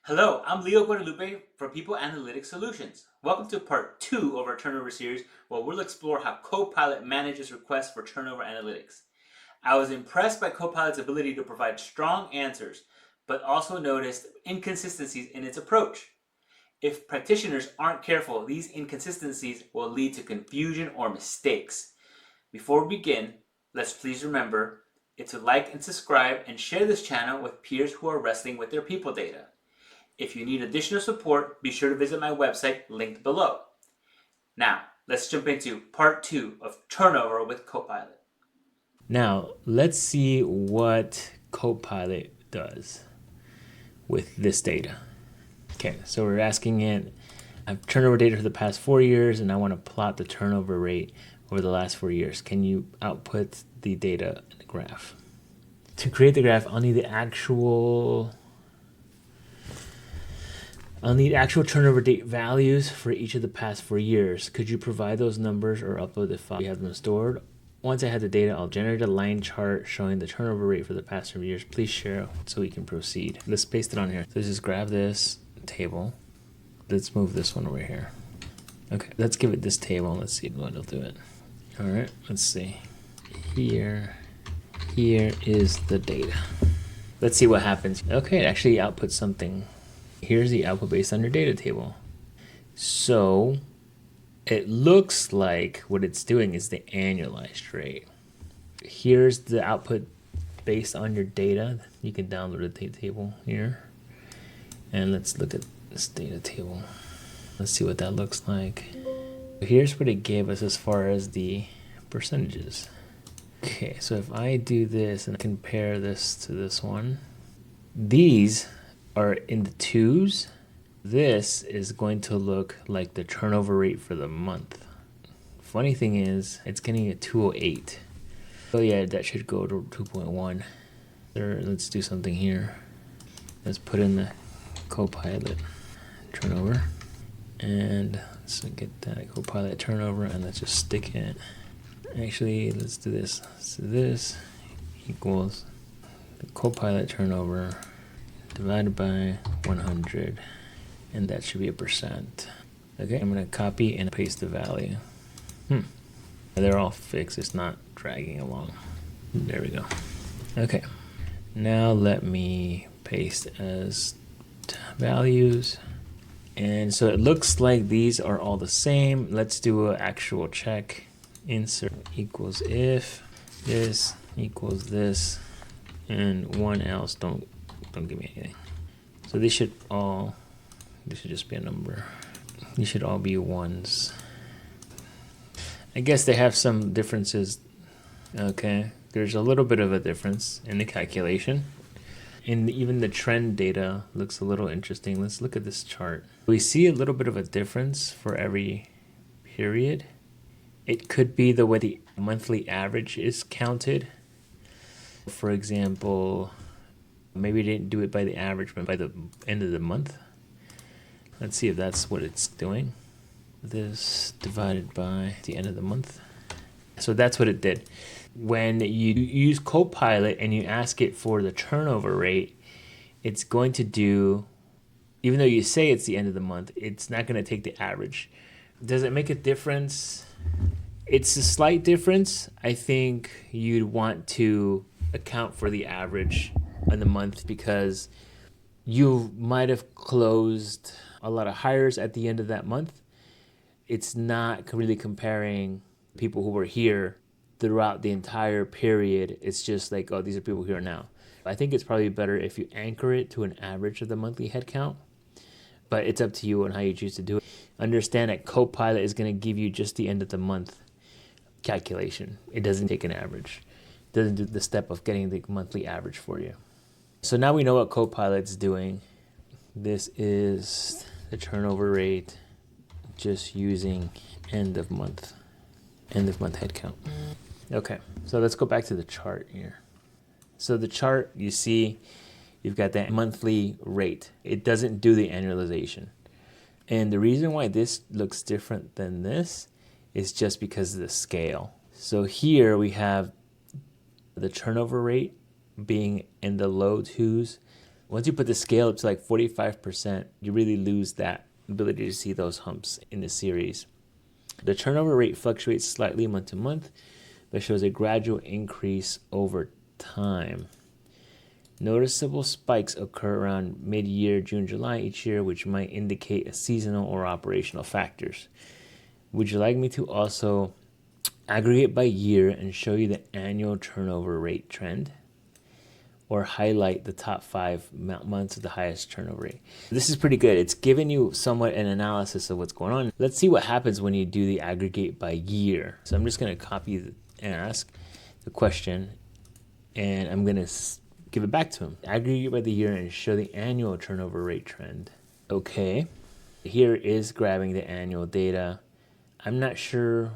Hello, I'm Leo Guadalupe from People Analytics Solutions. Welcome to part 2 of our turnover series where we'll explore how Copilot manages requests for turnover analytics. I was impressed by Copilot's ability to provide strong answers, but also noticed inconsistencies in its approach. If practitioners aren't careful, these inconsistencies will lead to confusion or mistakes. Before we begin, let's please remember to like and subscribe and share this channel with peers who are wrestling with their people data. If you need additional support, be sure to visit my website linked below. Now, let's jump into part 2 of Turnover with Copilot. Now, let's see what Copilot does with this data. Okay, so we're asking it, I have turnover data for the past 4 years and I want to plot the turnover rate over the last 4 years. Can you output the data in the graph? To create the graph, I'll need actual turnover date values for each of the past 4 years. Could you provide those numbers or upload the file you have them stored? Once I have the data, I'll generate a line chart showing the turnover rate for the past 4 years. Please share so we can proceed. Let's paste it on here. So let's just grab this table. Let's move this one over here. Okay, let's give it this table. Let's see what it'll do it. All right, let's see. Here is the data. Let's see what happens. Okay, it actually outputs something. Here's the output based on your data table. So it looks like what it's doing is the annualized rate. Here's the output based on your data. You can download the data table here. And let's look at this data table. Let's see what that looks like. Here's what it gave us as far as the percentages. Okay, so if I do this and compare this to this one, these are in the 2s. This is going to look like the turnover rate for the month. Funny thing is, it's getting a 208. So yeah, that should go to 2.1. Let's do something here. Let's put in the Copilot turnover. And let's get that Copilot turnover and let's just stick it. Actually, let's do this. So this equals the Copilot turnover divided by 100, and that should be a percent. Okay, I'm gonna copy and paste the value. They're all fixed, it's not dragging along. There we go. Okay, now let me paste as values. And so it looks like these are all the same. Let's do an actual check. Insert equals if this equals this, and one else, don't give me anything. So this should just be a number. These should all be ones. I guess they have some differences. Okay, there's a little bit of a difference in the calculation. And even the trend data looks a little interesting. Let's look at this chart. We see a little bit of a difference for every period. It could be the way the monthly average is counted. For example, maybe it didn't do it by the average, but by the end of the month. Let's see if that's what it's doing. This divided by the end of the month. So that's what it did. When you use Copilot and you ask it for the turnover rate, it's going to do, even though you say it's the end of the month, it's not going to take the average. Does it make a difference? It's a slight difference. I think you'd want to account for the average in the month because you might have closed a lot of hires at the end of that month. It's not really comparing people who were here throughout the entire period. It's just like, oh, these are people here now. I think it's probably better if you anchor it to an average of the monthly headcount, but it's up to you on how you choose to do it. Understand that Copilot is going to give you just the end of the month calculation. It doesn't take an average. It doesn't do the step of getting the monthly average for you. So now we know what Copilot's doing. This is the turnover rate just using end of month headcount. Okay, so let's go back to the chart here. So the chart, you see, you've got that monthly rate. It doesn't do the annualization. And the reason why this looks different than this is just because of the scale. So here we have the turnover rate being in the low 2s, Once you put the scale up to like 45%, you really lose that ability to see those humps in the series. The turnover rate fluctuates slightly month to month, but shows a gradual increase over time. Noticeable spikes occur around mid-year, June, July each year, which might indicate a seasonal or operational factors. Would you like me to also aggregate by year and show you the annual turnover rate trend? Or highlight the top 5 months of the highest turnover rate? This is pretty good. It's giving you somewhat an analysis of what's going on. Let's see what happens when you do the aggregate by year. So I'm just going to copy and ask the question, and I'm going to give it back to him. Aggregate by the year and show the annual turnover rate trend. Okay, here is grabbing the annual data. I'm not sure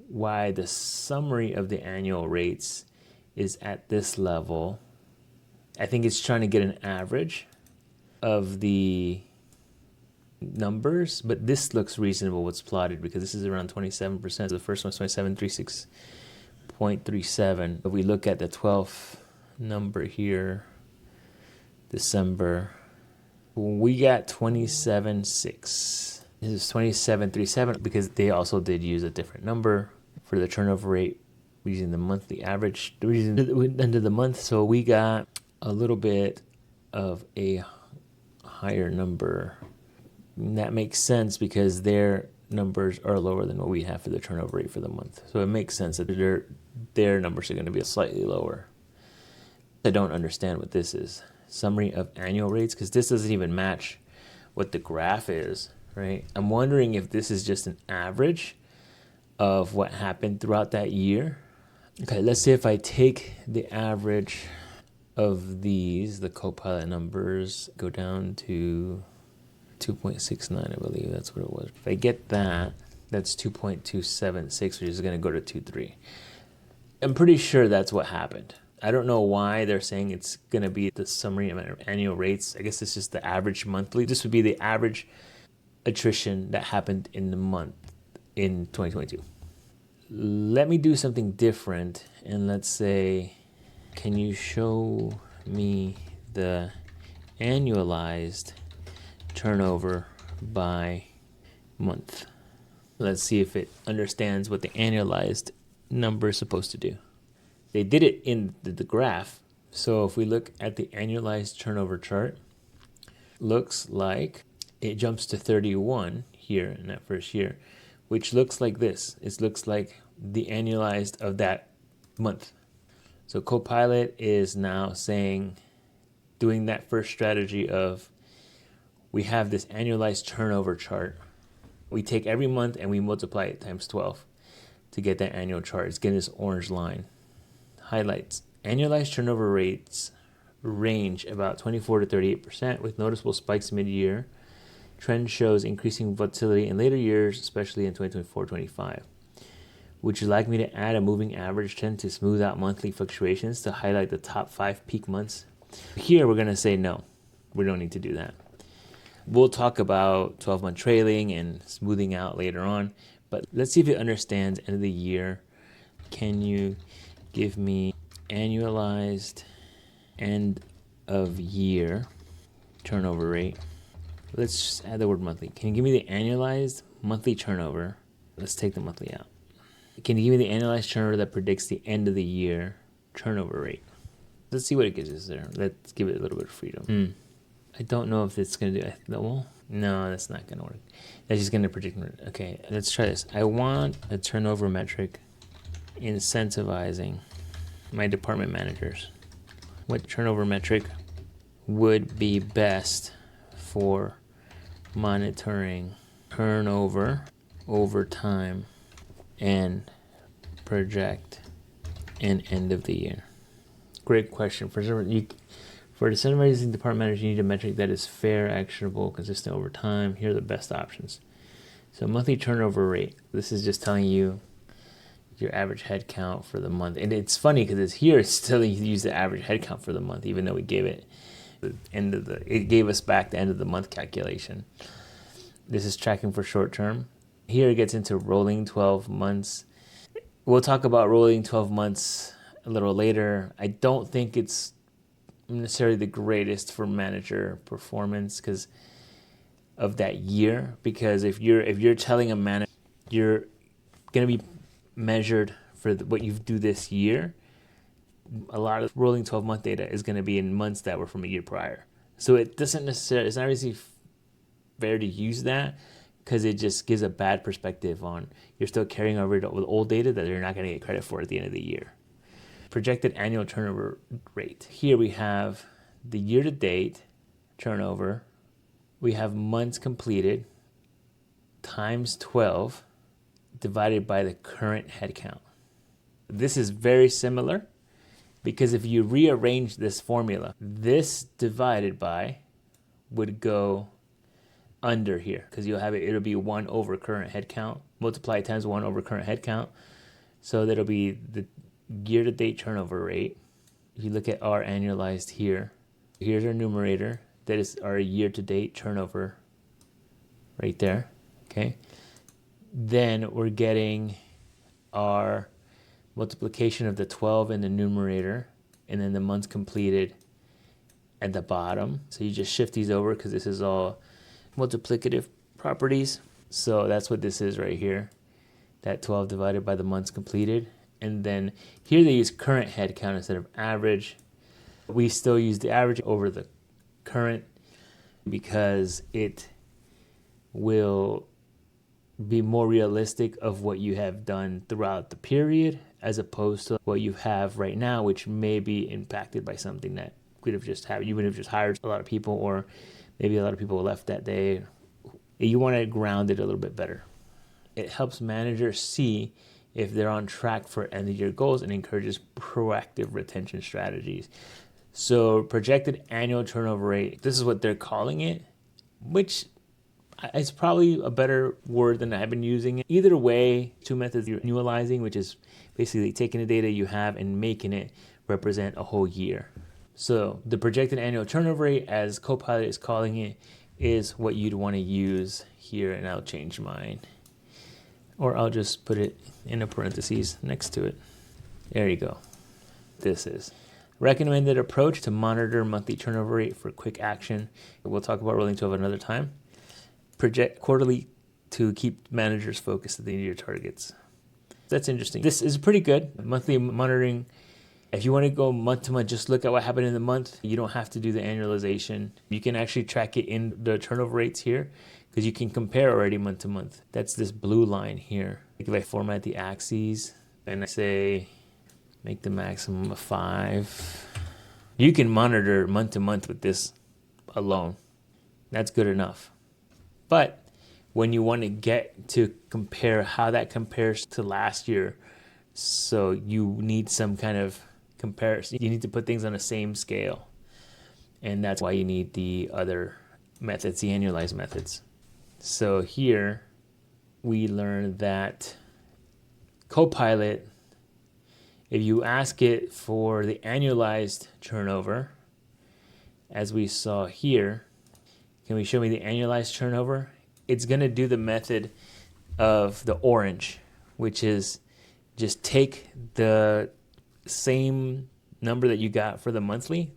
why the summary of the annual rates is at this level. I think it's trying to get an average of the numbers, but this looks reasonable what's plotted because this is around 27%. The first one's 2736.37. If we look at the 12th number here, December, we got 27.6. This is 27.37 because they also did use a different number for the turnover rate using the monthly average end of the month. So we got a little bit of a higher number. And that makes sense because their numbers are lower than what we have for the turnover rate for the month. So it makes sense that their numbers are going to be slightly lower. I don't understand what this is. Summary of annual rates, because this doesn't even match what the graph is, right? I'm wondering if this is just an average of what happened throughout that year. Okay, let's see if I take the average of these, the Copilot numbers, go down to 2.69, I believe that's what it was. If I get that, that's 2.276, which is going to go to 2.3. I'm pretty sure that's what happened. I don't know why they're saying it's going to be the summary of annual rates. I guess it's just the average monthly. This would be the average attrition that happened in the month in 2022. Let me do something different, and let's say, can you show me the annualized turnover by month? Let's see if it understands what the annualized number is supposed to do. They did it in the graph. So if we look at the annualized turnover chart, looks like it jumps to 31 here in that first year, which looks like this. It looks like the annualized of that month. So Copilot is now saying, doing that first strategy of, we have this annualized turnover chart. We take every month and we multiply it times 12 to get that annual chart. It's getting this orange line. Highlights. Annualized turnover rates range about 24 to 38% with noticeable spikes mid-year. Trend shows increasing volatility in later years, especially in 2024-25. Would you like me to add a moving average trend to smooth out monthly fluctuations to highlight the top 5 peak months? Here we're going to say no. We don't need to do that. We'll talk about 12-month trailing and smoothing out later on, but let's see if it understands end of the year. Can you give me annualized end of year turnover rate? Let's just add the word monthly. Can you give me the annualized monthly turnover? Let's take the monthly out. Can you give me the annualized turnover that predicts the end of the year turnover rate? Let's see what it gives us there. Let's give it a little bit of freedom. I don't know if it's going to do it. No, that's not going to work. That's just going to predict. Okay, let's try this. I want a turnover metric incentivizing my department managers. What turnover metric would be best for monitoring turnover over time and project an end of the year? Great question. For incentivizing department managers, you need a metric that is fair, actionable, consistent over time. Here are the best options. So monthly turnover rate. This is just telling you your average head count for the month. And it's funny because it's telling you to use the average head count for the month, even though we gave it it gave us back the end of the month calculation. This is tracking for short term. Here it gets into rolling 12 months. We'll talk about rolling 12 months a little later. I don't think it's necessarily the greatest for manager performance because of that year. Because if you're telling a manager you're going to be measured for what you do this year, a lot of rolling 12-month data is going to be in months that were from a year prior. So it doesn't necessarily, it's not really fair to use that because it just gives a bad perspective on you're still carrying over with old data that you're not going to get credit for at the end of the year. Projected annual turnover rate. Here we have the year-to-date turnover. We have months completed times 12 divided by the current headcount. This is very similar because if you rearrange this formula, this divided by would go under here because it'll be 1 over current headcount, multiply times 1 over current headcount. So that'll be the year-to-date turnover rate. If you look at our annualized here, here's our numerator. That is our year-to-date turnover right there, okay? Then we're getting our multiplication of the 12 in the numerator and then the months completed at the bottom. So you just shift these over because this is all multiplicative properties. So that's what this is right here, that 12 divided by the months completed. And then here they use current headcount instead of average. We still use the average over the current because it will be more realistic of what you have done throughout the period as opposed to what you have right now, which may be impacted by something that could have just happened. You would have just hired a lot of people, or maybe a lot of people left that day. You want to ground it a little bit better. It helps managers see if they're on track for end of year goals and encourages proactive retention strategies. So projected annual turnover rate, this is what they're calling it, which is probably a better word than I've been using. Either way, two methods: you're annualizing, which is basically taking the data you have and making it represent a whole year. So the projected annual turnover rate, as Copilot is calling it, is what you'd want to use here, and I'll change mine. Or I'll just put it in a parentheses next to it. There you go. This is recommended approach to monitor monthly turnover rate for quick action. We'll talk about rolling 12 another time. Project quarterly to keep managers focused at the end of your targets. That's interesting. This is pretty good. Monthly monitoring. If you want to go month to month, just look at what happened in the month. You don't have to do the annualization. You can actually track it in the turnover rates here because you can compare already month to month. That's this blue line here. If I format the axes and I say make the maximum of 5, you can monitor month to month with this alone. That's good enough. But when you want to get to compare how that compares to last year, so you need some kind of comparison. You need to put things on the same scale. And that's why you need the other methods, the annualized methods. So here we learned that Copilot, if you ask it for the annualized turnover, as we saw here, can we show me the annualized turnover? It's going to do the method of the orange, which is just take the same number that you got for the monthly,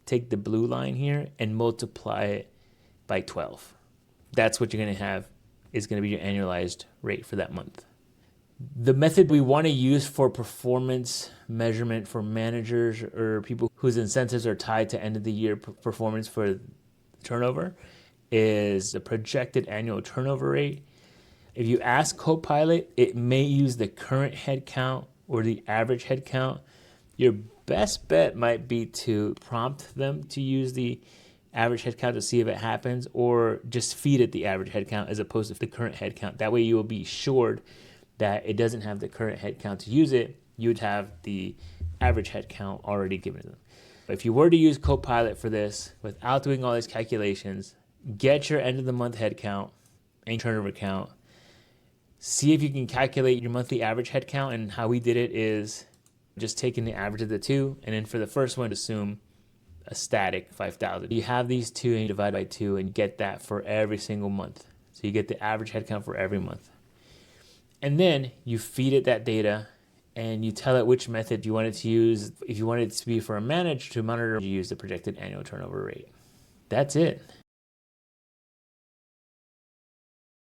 take the blue line here and multiply it by 12. That's what you're going to have is going to be your annualized rate for that month. The method we want to use for performance measurement for managers or people whose incentives are tied to end of the year performance for turnover is the projected annual turnover rate. If you ask Copilot, it may use the current headcount or the average headcount. Your best bet might be to prompt them to use the average headcount to see if it happens, or just feed it the average headcount as opposed to the current headcount. That way you will be assured that it doesn't have the current headcount to use it. You would have the average headcount already given to them. If you were to use Copilot for this without doing all these calculations, get your end of the month headcount and turnover count. See if you can calculate your monthly average headcount, and how we did it is just taking the average of the two, and then for the first one, assume a static 5,000. You have these two and you divide by 2 and get that for every single month. So you get the average headcount for every month. And then you feed it that data and you tell it which method you want it to use. If you want it to be for a manager to monitor, you use the projected annual turnover rate. That's it.